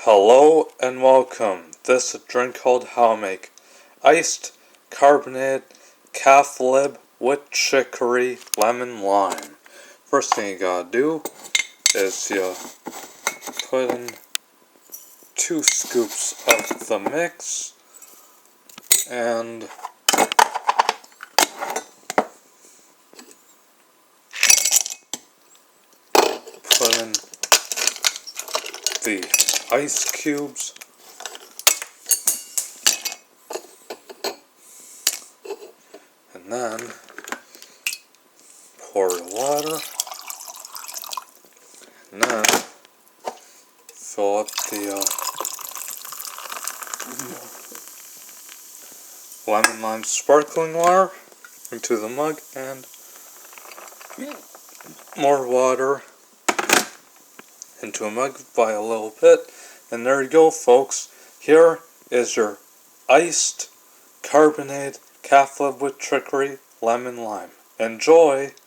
Hello and welcome. This is a drink called how I make iced carbonated Caf Lib with Chicory Lemon Lime. First thing you gotta do is you put in 2 scoops of the mix and put in the ice cubes and then pour the water and then fill up the lemon lime sparkling water into the mug and more water into a mug by a little bit, and there you go, folks. Here is your iced carbonated Caf Lib with Chicory Lemon Lime. Enjoy!